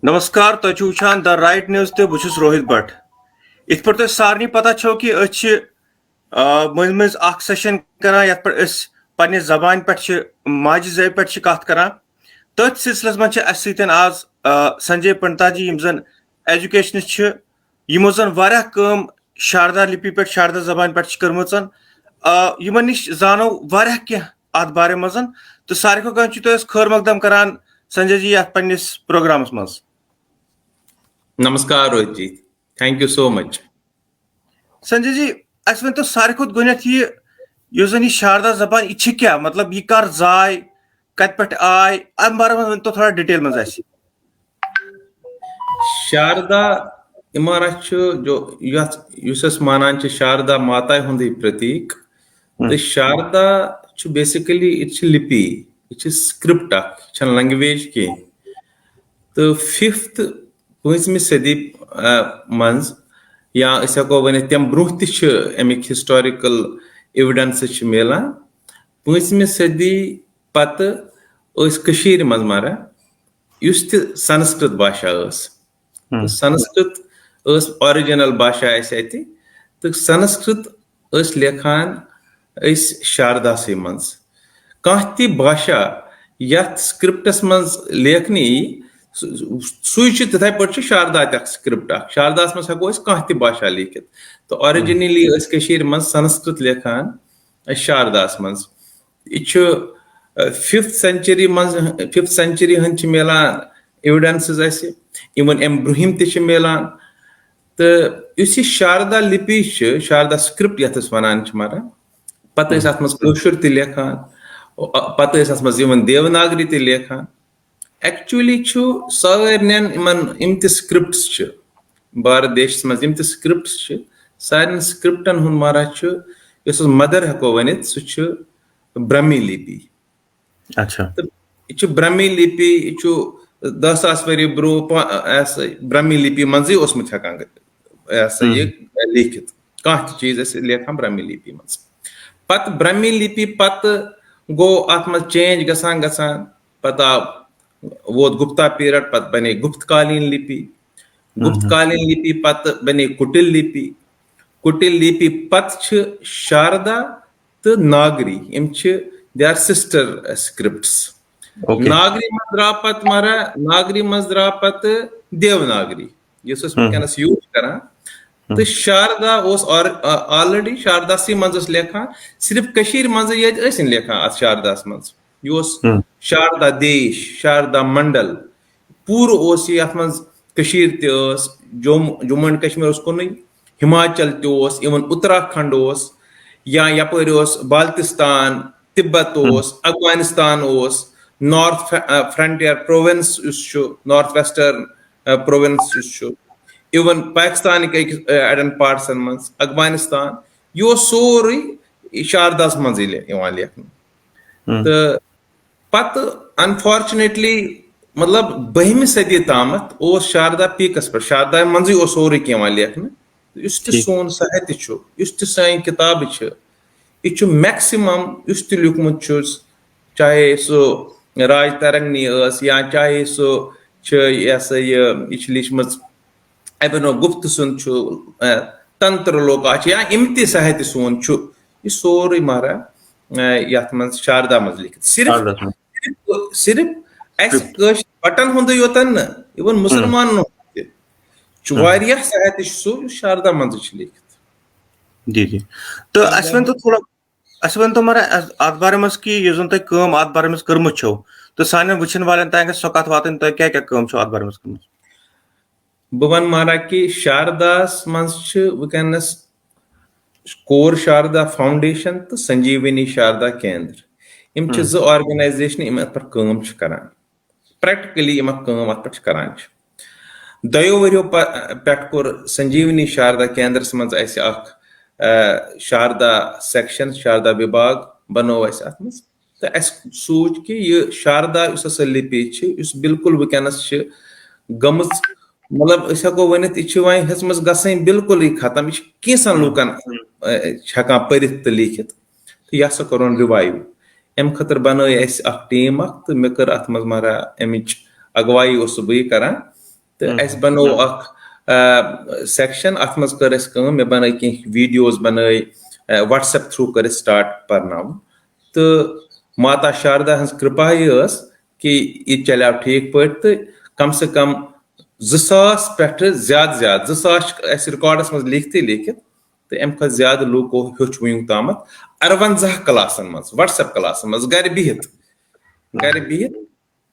नमस्कार तुम वुचान the right news तो बहुत रोहित भट्ट इत पे सारे पता छो कि मज मज सेशन करान ये पे जबान पे माज जय पे कत करान तथ सिलसिलस मज आज संजय पंडिता जी जन एजुकेशनिस्ट यमो जन वारिया काम शारदा लिपि पे शारदा जबान पे कर्मचन यमन निश जानो वारिया कह अत बारे मज तो सारे तो खैर मकदम करान संजय जी अत पन्निस प्रोग्रामस मज। नमस्कार Rohit ji, thank you so much. Sanjay ji अस वन तो सारे खुद गुनत ये जन शारदा जबान यह क्या मतलब यह कर जाय कत पे आय अम बारे में तो थोड़ा डिटेल में शारदा इमारत जो युस मानान शारदा माता हुंद प्रतीक तो शारदा बेसिकली इट लिपि यह स्क्रिप्ट लैंग्वेज कह तो 5th 5वीं सदी मज या हको वन तम ब्रोह तमिक हिस्टोरिकल एविडेंस मिलान 5वीं सदी पत मज मारा युस संस्कृत भाषा तो संस्कृत ओरिजिनल भाषा तो संस्कृत लेखान शारदा से मज कह ती भाषा यथ स्क्रिप्टस मज लेखनी सुई तथे पे शारदा तक स्क्रिप्ट शारदा मज हको कह ती भाषा लिखित तो ओरिजिनली मज संस्कृत लेखान शारदा मज यह 5th सेंचुरी हंद मिलान एविडेंसेस इवन अम ब्रूहिम मिलान तो इस शारदा लिपि शारदा स्क्रिप्ट यथ वनान मारा पत मज लेखान पत मज देवनागरी लेखान एक्चुअली सारन इम स्क्रिप्ट्स भारत देश मज इम स्क्रिप्ट्स सारे स्क्रिप्टन हुंद मारा मदर हको वन सह ब्रह्मी लिपि। अच्छा तो यह ब्रह्मी लिपि 10,000 वरी ब्रोह ब्रह्मी लिपि मज हकान लिखित कह चीज लेखान ब्रह्मी लिपि मज पत ब्रह्मी लिपि पत गो अत मज चेंज गसान पत वोत गुप्ता पीरियड पत बने गुप्तकालीन लिपि पत बने कुटिल लिपि पत शारदा तो नागरी इम दे आर सिस्टर स्क्रिप्ट्स नागरी मज द्राव पत मारा नागरी मज द्राव पत देवनागरी वनकस यूज करान तो शारदा ऑलरेडी शारदा सी मज लेखान सिर्फ मज लेखान अत शारदा मज यह शारदा देश शारदा मंडल पूर ये मज जम्मू एंड कश्मीर कुन हिमाचल इवन उत्तराखंड या यपर Baltistan Tibet Afghanistan north frontier province north western province even Pakistan अड़न पार्टसन मज अफगानिस्तान यह सोरे शारदा मज लेखन तो पत अनफॉर्चुनेटली मतलब 12वीं सदी तामत शारदा पीकस पे शारदा मज सोरे लेखन सोन साहित्य सन किताब यह मैक्सिमम लिखमुत चाहे सह राज तरंगनी या चाहे सह यह लिखम अभिनव गुप्त सुन तंत्र लोकाच या इम साहित्य सोन यह सोरे मारा ये मज शारदा मज लिखित सिर्फ बटन हुंद योतन इवन मुसलमान साहित्य शारदा मज लिखित। जी जी तो तो थोड़ा तो मारा अत बारे में कि यह तुम अत बारे में कर्मुत छो तो सान वुचन वाले तक सो कत वातन तुम क्या अत बारे में कर्म बह वन मारा कि शारदा मज वनकस कोर शारदा फाउंडेशन तो संजीवनी शारदा केंद्र इम जो ऑर्गेनाइजेशन इम अत काम करान प्रैक्टिकली इम काम अत पे करान दो वरियो पे कोर संजीवनी शारदा केंद्र मज शारदा सेक्शन शारदा विभाग बनो अत मज तो सूच कि यह शारदा लिपि बिल्कुल वनकस गम मतलब हको वन यह गसन बिल्कुल खत्म यह कैसन लूकन हकान पढ़ित तो लिखित तो यह कोन रिवाइव अम खतर बन टीम तो मे कर अत मज मारा अमिच अगवाई बह करान तो अस बनो सेक्शन अत मज कर मे बन वीडियोज बन व्हाट्सएप थ्रू कर स्टार्ट पर्न तो माता शारदा हज कृपा कि यह चलो ठीक पे तो कम से कम 2000 पे ज्यादा ज्यादा 2000 रिकॉर्डस मज लिखित तो अम खुद ज्यादा लूको हेच वन ताम 58 क्लासन मज व्हाट्सएप क्लासन मज गर बिहित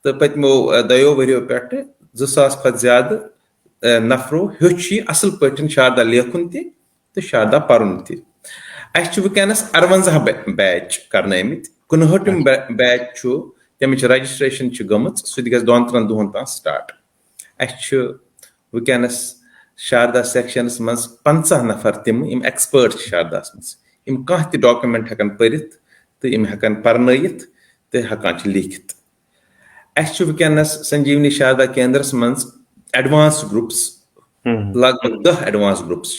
तो पतमो 2 वरियो पे 2000 खुद ज्यादा नफरो हेच असल पे शारदा लेखुन तो शारदा पर्न वनस 58 बैच कर 59 बैच तमिच रजिस्ट्रेशन गम सह ग 2-3 दुहन तक स्टार्ट वनस शारदा सेक्शन मज 50 नफर तिम एक्सपर्ट शारदा मज कह डॉक्यूमेंट हेकन परित तो हेकन पर्नयित तो हेकान लिखित वनस संजीवनी शारदा केंद्रस मज एडवांस ग्रुप्स लगभग 10 एडवांस ग्रुप्स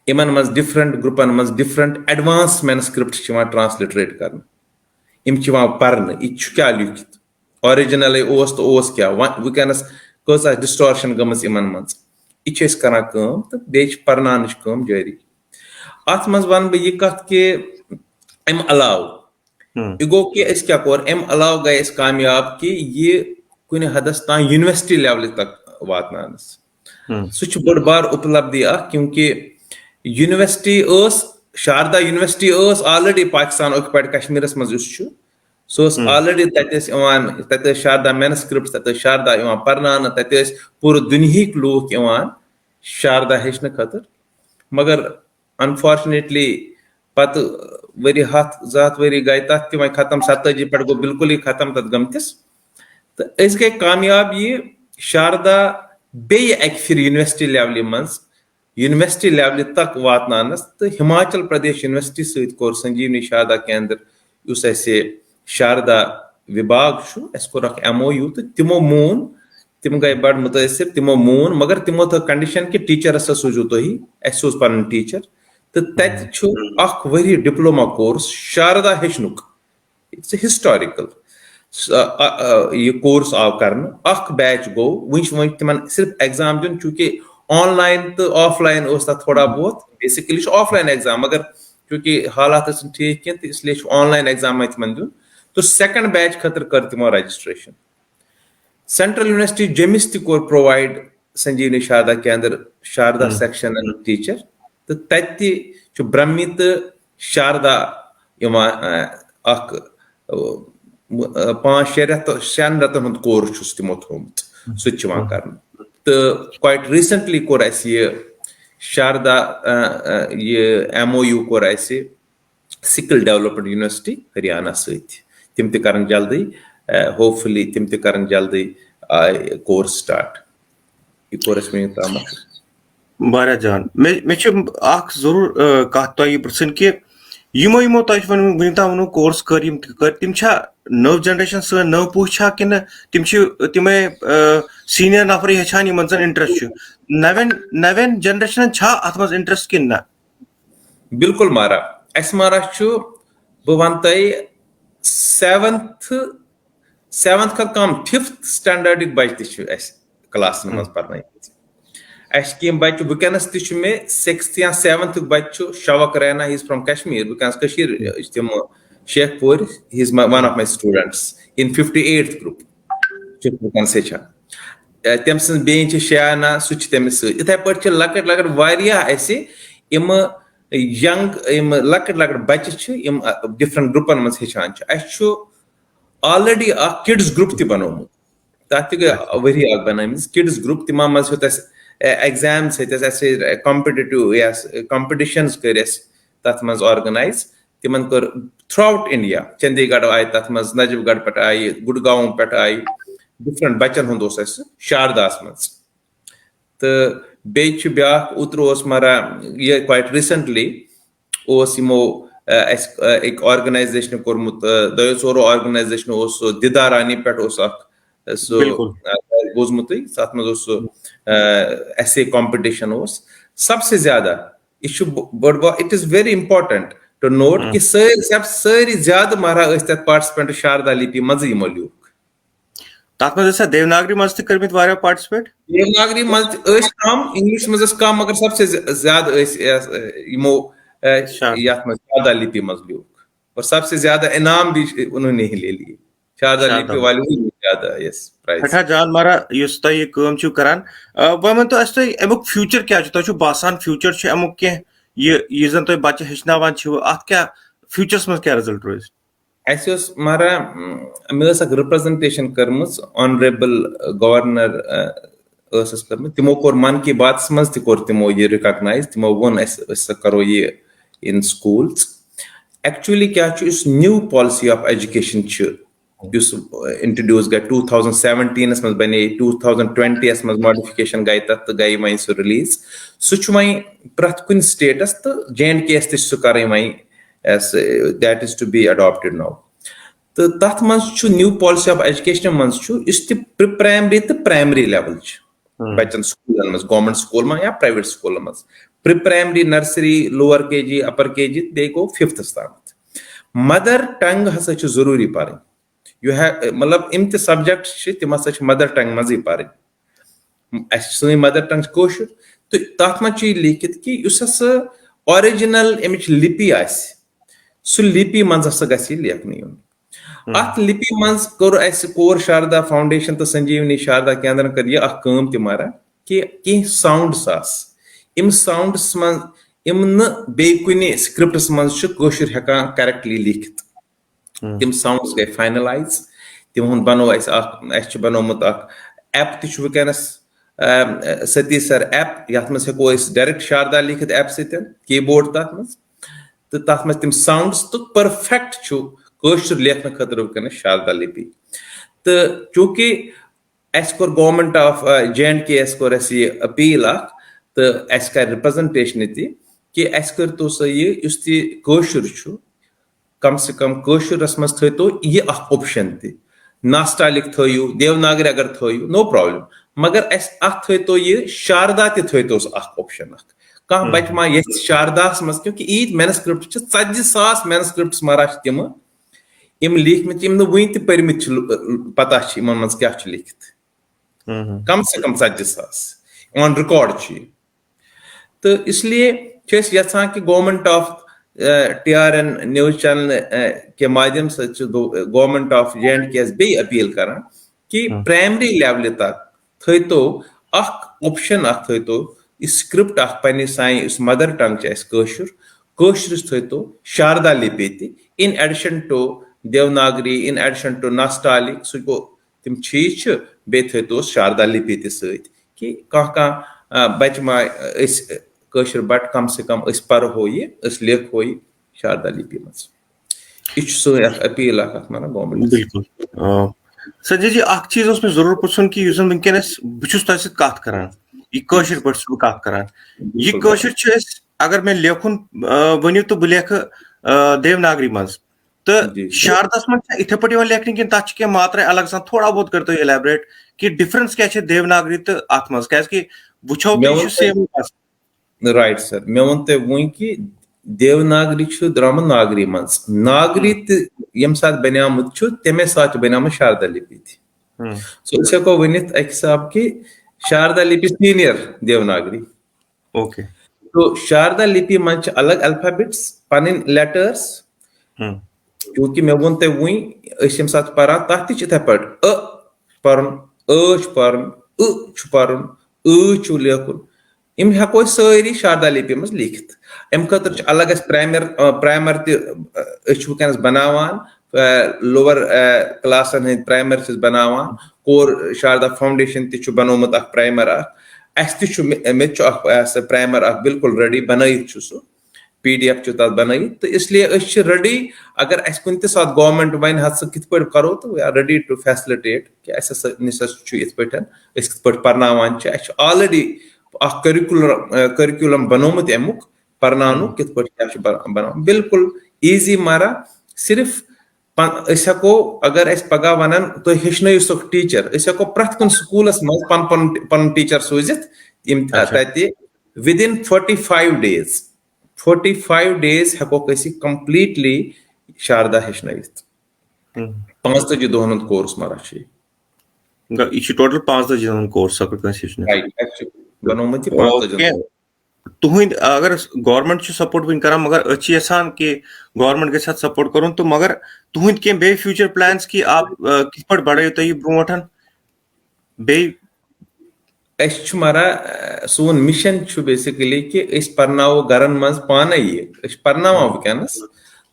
इन मज डिफरेंट ग्रुपन मज डिफरेंट एडवांस मैनस्क्रिप्ट ट्रांसलिटरेट कर पर्न यह क्या लिखित ओरिजिनल तो क्या वनस कस डिस्टॉर्शन गम इन मज यह करान तो बे पर्नान जारी अत मज वन बह यह कत कि अम अलाव यह गो कि क्या कोर अम अलाव गए कामयाब कि यह कुन हदस तान यूनिवर्सिटी लेवल तक वातनानस सह बड़ बार उपलब्धि क्योंकि university Sharda university already Pakistan occupied Kashmir मज सह ऑलरेडी तत शारदा मैनस्क्रिप्ट तत शारदा पर्नान तत पूरे दुनिया लूक शारदा हेचन खतर मगर अनफॉर्चुनेटली पत वरी 7 वरी गए तथ तम खत्म 27 पे गो बिल्कुल ही खत्म तथ गमतिस तो गए कामयाब यह शारदा बे फिर यूनिवर्सिटी लेवल मज यूनिवर्सिटी लेवल तक वातनानस तो हिमाचल प्रदेश यूनिवर्सिटी सहित कोर संजीवनी शारदा केंद्र उस शारदा विभाग कोर MOU तो तिमो मून तिम गए बड़ मुतासिर तिमो मून मगर तिमो थो कंडीशन कि टीचर सूझो तुम सोज पन टीचर तो तथ वरी डिप्लोमा कोर्स शारदा हेचनुक इट्स हिस्टोरिकल यह कोर्स आव कर बैच गो वन तिमन सिर्फ एग्जाम दिन चूंकि ऑनलाइन तो ऑफलाइन थोड़ा बहुत बेसिकली ऑफलाइन एग्जाम मगर चूंकि हालात ठीक कह तो इसलिए ऑनलाइन एग्जाम तिमन दिन तो सेकंड बैच खतर कर तिमो रजिस्ट्रेशन सेंट्रल यूनिवर्सिटी जमिस तोर प्रोवाइड संजीवनी शारदा केंद्र शारदा सेक्शन टीचर तो तत ब्रह्मी तो शारदा 5-6 रतन हूं कोर्स तिमो थोमुत सह कर तो क्वाइट रिसेंटली कोर शारदा ये MOU core skill development university Haryana सहित तिम कर जल्दी होपफुली तिम कर जल्दी कोर्स स्टार्ट यह कोर ताम वारिया जान मे जरूर कत तुम पृन कि यमो तुम वन कोर्स कर तिम नव जनरेशन सन नव पूछा कि तिम सीनियर नफर हेचान इन जन इंटरेस्ट नवें जनरेशन अत मज इंटरेस्ट कि ना बिल्कुल मारा मारा बह वन तुम 7th खत कम 5th स्टैंडर्ड बच क्लास मज पर्न कम बच वनस मे 6th या 7th बच शवक रैना ही फ्रॉम कश्मीर वनस तिम Sheikhpur he is one of my students in 58th group तम बेन शाना सह तमिस इथे पे लकट लकट वारिया इम यंग लकट लकट बच्चे डिफरेंट ग्रुपन मज हेचान ऑलरेडी किड्स ग्रुप ति बनोमुत तथ गई वरी बन किड्स ग्रुप तिमा मज एग्जाम्स कॉम्पिटिटिव कॉम्पिटिशन्स कर तथ मज ऑर्गेनाइज तिमन कर थ्रू आउट इंडिया चंडीगढ़ आय तथ मज नजफगढ़ पे आय गुड़गांव पे आय डिफरेंट बच्चन हुंद शारदास मज तो बे ब्या उतर मरा ये क्वाइट रिसेंटली यमो एक ऑर्गेनाइजेशन कोर्मुत 2 ऑर्गेनाइजेशन दिदारानी पे बोजमुत तथ मज ऐसे कॉम्पिटिशन सबसे ज्यादा यह बड़ it is very important to note कि सारी ज्यादा मारा तथ पार्टिसिपेंट शारदा लिपि मज यमो लूक तथ मज देवनागरी मज त कर्मित वारिया पार्टिसिपेट देवनागरी मज कम, इंग्लिश मज कम, मगर सबसे ज्यादा यमो याथ मज शारदा लिपि मज लियुक, और सबसे ज्यादा इनाम भी उन्होंने ही ले लिए। शारदा लिपि वाले ही ज्यादा यस प्राइज। ठा जान मारा युस तय ये काम छु करान व मन तो अस तय अमुक फ्यूचर क्या छु, तय बासान फ्यूचर छु अमुक के ये जन तय बच्चे हेचनावान छु अत क्या फ्यूचर्स में क्या रिजल्ट रोज? मारा मे रिप्रेजेंटेशन कर्म ऑनरेबल गवर्नर कर्म, तिमो कोर मन की बात मज तिमो ये रिकॉग्नाइज, तिमो वोन करो ये इन स्कूल्स। एक्चुअली क्या new policy of education introduce गई 2017 मज बने, 2020 मज मॉडिफिकेशन गई तथ गई वह सह रिलीज, सह वह प्रथ कुन स्टेटस तो JNK सह कर that is to be adopted now. तो तथ मज न्यू पॉलिसी ऑफ एजुकेशन मज प्री प्राइमरी तो प्राइमरी लेवल बच्चन स्कूल मज, गवर्नमेंट स्कूल में या प्राइवेट स्कूल मज, pre primary nursery lower KG upper KG they go 5th तम। मदर टंग हसा जरूरी पढ़, यू हैव मतलब इम त सब्जेक्ट तिम हसा मदर टंग मज पढ़, सही मदर टंग कोशर। तो तथ मज लिखित कि ओरिजिनल अमिच लिपि सह लिपि मज हसा गि लेखन यून। अत लिपि मज कोर शारदा फाउंडेशन तो संजीवनी शारदा केंद्र कर यह काम तमारा कि कह साउंड्स इम साउंड्स मज इम न स्क्रिप्टस मज हेकान करेक्टली लिखित, तिम साउंड्स गए फाइनलाइज, तिम बनो बनोमुत ऐप तकनस सतीश सर ऐप, ये मज हेको डायरेक्ट शारदा लिखित ऐप कीबोर्ड तथ मज, तो तथ मज तिम साउंड्स तो परफेक्ट कशर लेखन खतर वनस शारदा लिपि। तो चूंकि core government of JNK core appeal तो अस कर रिप्रेजेंटेशन कि अस करो सा ये कशर कम से कम कशरस मज थो यह ऑप्शन त नास्टालिक थो, देवनागरी अगर थो नो प्रॉब्लम, मगर अत थो ये शारदा तोस ऑप्शन कह बच मा ये शारदा मज, क्योंकि ईद मैनस्क्रिप्ट 40,000 मैनस्क्रिप्ट मारा तिम इम लिखमित इम वन त पर्मित पता इन मज क्या लिखित, कम से कम 40,000 ऑन रिकॉर्ड। तो इसलिए यहां कि government of TRN news channel के माध्यम से गवर्नमेंट ऑफ JNK बे अपील कर कि प्राइमरी लेवल तक थो ऑप्शन थो स्क्रिप्ट पे साइन मदर टंग कशर थो शारदा लिपि in addition to Devanagari, in addition to Nastaliq, सह गो तिम चीज बे थो शारदा लिपि कि कह बच मा कशर बट कम से कम पढ़ो ये लेखो ये शारदा लिपि मज। यह अपील गवर्नमेंट। बिल्कुल संजय जी अख चीज मे जरूर पुछन कि वनकस बहुत तुम कत कर कशर पे कत कर यह कशर अगर मैं लेखुन वनु तो बह लेख देवनागरी मज तो शारदास मज इथे पे लेखन कि तथ क्या मात्रा अलग सान, थोड़ा बहुत कर तो एलैबोरेट कि डिफरेंस क्या देवनागरी तो अत मज क्या वो तो सेम राइट सर। मे वो वो कि देवनागरी द्राम नागरी मज, नागरी यम सात बनियामुत तमे सात बनियामुत शारदा लिपि सो हेको वनित अक हिसाब कि शारदा लिपि सीनियर देवनागरी। ओके। तो शारदा लिपि मज अलग अल्फाबेट्स पन लेटर्स, क्योंकि मे वो वम सात पान तथ इथे पे पर्न पर्न लेखुन इम हेको सारी शारदा लिपि मज लिखित। अम खतर अलग प्राइमर तकनस बनावान, लोअर क्लासन हंद प्राइमर बनावान, कोर शारदा फाउंडेशन तु बनोमुत प्राइमर अस मे प्राइमर बिल्कुल रेडी बनइथ सह PDF तथ बनइथ। तो इसलिए रेडी अगर अस कुन सात गवर्नमेंट वन कित पे करो तो we are ready to facilitate कि इत पे पर्नावान ऑलरेडी करिकुलम बनोमुत अमुक पर्नानु कित पे बना बिल्कुल ईजी मारा। सिर्फ हेको अगर अस पगह वन तुम हेचन सोख टीचर हेको प्रथ कुन स्कूलस मज पन टीचर सूजित विदिन 45 डेज हेको कंप्लीटली शारदा हेचन 45 दोहन कोर्स मारा। यह टोटल 5 दिन कोर्स राइट बनोमत 5 दिन तुहद अगर गवर्नमेंट सपोर्ट वन कर मगर यसान कि गवर्नमेंट गि सपोर्ट कर तो मगर तुहद कह बे फ्यूचर प्लान्स कि आप कित पे बढ़ो तुम ब्रोटन बे मारा सोन मिशन बेसिकली कि पर्नावो गरन मज पाने यह पर्नावान वनकस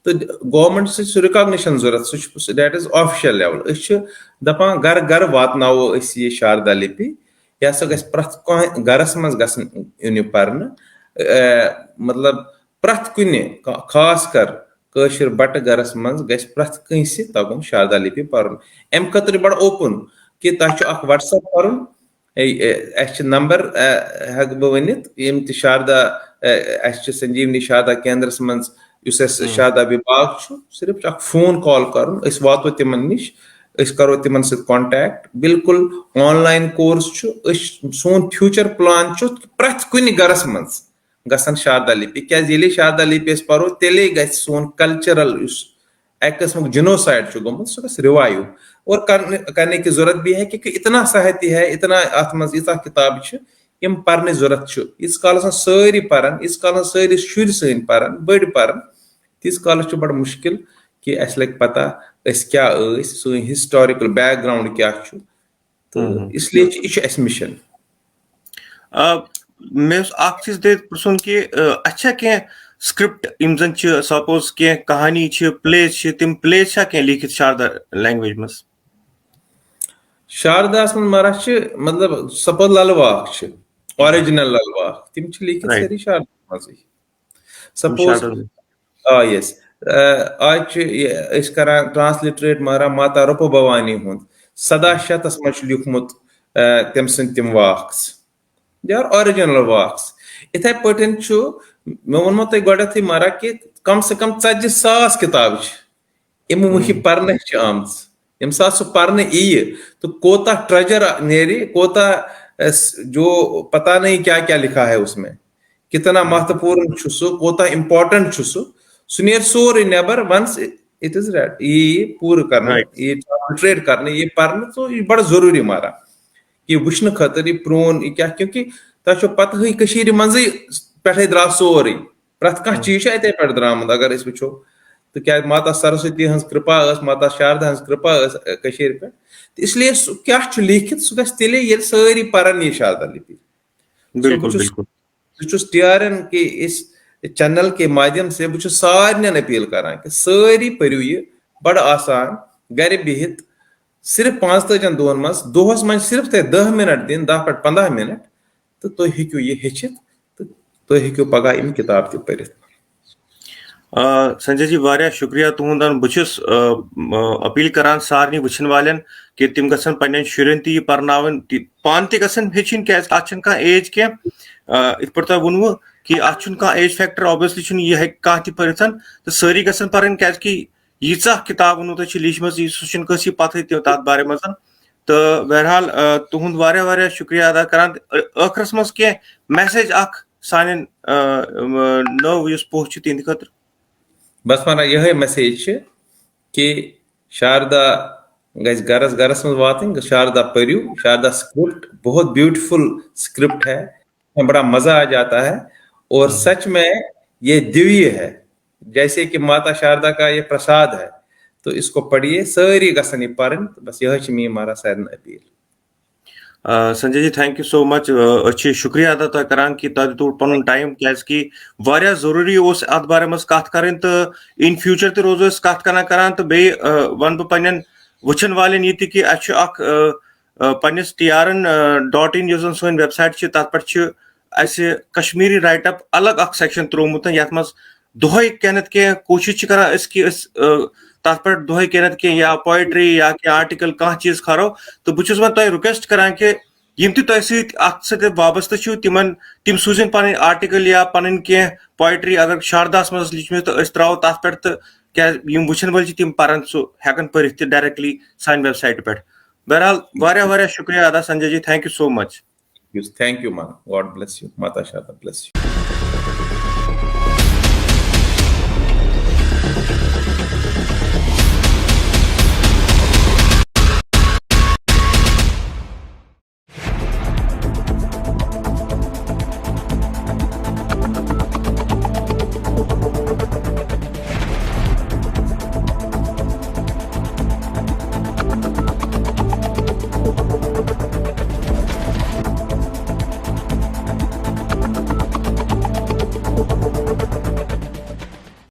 तो गवर्नमेंट से रिकॉग्निशन जरूरत दैट इज ऑफिशियल लेवल दपान घर घर वातनावो ये शारदा लिपि यह हसा गस प्रथ कह गरस मज गन पर्न मतलब प्रथ कुन खास कर कशिर बट गरस मज गस प्रथ कंस तगुन शारदा लिपि पर्न अम खतर बड़ ओपन कि तुम व्हाट्सएप पर्न नंबर हेक बह वन शारदा संजीवनी शारदा केंद्रस मज शारदा विभाग सिर्फ फोन कॉल कर वातो तिम निश करो तिमन सत कांटेक्ट बिल्कुल ऑनलाइन कोर्स सोन फ्यूचर प्लान प्रथ कुन गरस मज गसन शारदा लिपि क्या शारदा लिपि पो तेले ग सोन कल्चरल एक किस्म जिनोसाइड गोमुत सह गस रिवाइव और करने की जरूरत भी है कि इतना साहित्य है इतना अत मज यीता किताब यम पर्न जरूरत इस काल सारी पान इस काल सारी शुर सन पान बड़ पान तीस काल बड़ मुश्किल कि अस लग पता क्या सन हिस्टोरिकल बैकग्राउंड क्या तो इसलिए यह मिशन मे चीज पृन कि अच्छा कह स्क्रिप्ट इन जन सपोज कह कहानी प्लेस तिम प्लेस कह लिखित शारदा लैंग्वेज मज शारदास मज मारा मतलब सपोज ललवाक ओरिजिनल ललवाक तिम लिखित सारी शारदा मज सपोज यस आज करान ट्रांसलिटरेट मारा माता रूप भवानी हुंद 17 शतस मज लिखमुत तम सद तिम वाक्स दे आर ओरिजिनल वाक्स इथे पटन मे वो तुम गोथ मारा कि कम से कम 40,000 किताब इम वह पर्न आम यम सात सह पर्न तो कोता ट्रेजर नेरी कोता जो पता नहीं क्या क्या लिखा है उसमें कितना महत्वपूर्ण कोता इम्पोर्टेंट सह नेर सोरे नबर वंस इट इज रेड ये पूर करना ये ट्रेड करना ये पर्न तो यह बड़ जरूरी मारा कि वुचन खतर यह प्रोन क्या क्योंकि तुम पता मज पे द्रा सोरे प्रथ कह चीज अते पे द्रामुत अगर वो तो क्या माता सरस्वती हज कृपा माता शारदा हज कृपा पे इसलिए क्या लिखित सह गले ये सारी पान ये शारदा लिपि टीआरएन के इस चैनल के माध्यम से बह सारे अपील करान कि सारी परू यह बड़ आसान गर बिहित सिर्फ 5 दोहन मज दोहस मज सिर्फ 10 मिनट दिन 10 पे 15 मिनट तो तुम हेकू यह हेचित तो तुम हेकू पगह यम किताब तह पढ़ित संजय जी वारिया शुक्रिया तुहद बहुस अपील करान सारे वुचन वाले कि तिम गसन पन्न शुरन तह पर्न पान तन हेचिन क्या कह एज कह इत पे तुम वोनव कि अ एज फैक्टर ऑब्वियसली यह कह पढ़ित तो सारी गसन पर्न क्या यीचा किताब वो तुम लिखम सह पत तथ बारे मज तो बहरहाल तुहद वारिया शुक्रिया अदा करान आखरस मज कह मैसेज सान नव पोस्ट तिंद खतर बस माना यह मैसेज कि शारदा गज गरस गरस मज वातन शारदा पढ़ू शारदा स्क्रिप्ट बहुत ब्यूटीफुल स्क्रिप्ट है बड़ा मजा आ जाता है और सच में ये दिव्य है जैसे कि माता शारदा का ये प्रसाद है तो इसको पढ़िए सारी गसन पर्न बस यह मे मारा सारे appeal Sanjay ji thank you so much शुक्रिया अदा तुम करान कि तुम दितु पन टाइम क्या वारिया जरूरी अत बारे मज कत कर तो इन फ्यूचर तह रोजो कत करान तो बे वन बह पन्न वुचन वाले ये कि पन्निस TRN.in जो सोन वेबसाइट तथ पे कश्मीरी राइट अप अलग सेक्शन त्रोमुत यथ मज दोहे कहनत कह कोशिश करान कि तथ पे दोहे कहनत कह या पोइट्री या क्या आर्टिकल कह चीज खरो तो बहुत वो तुम रिक्वेस्ट करान कि यम तुम सत वाबस्त तिम सूजन पन आर्टिकल या पन कह पोइट्री अगर शारदास मज लिखम तो त्रो तथ पे तो क्या वुचन वाल तिम पान सह हेकन पढ़ित डायरेक्टली सान वेबसाइट पे बहरहाल वारिया शुक्रिया अदा Sanjay ji thank you so much thank you man God bless you माता शारदा bless you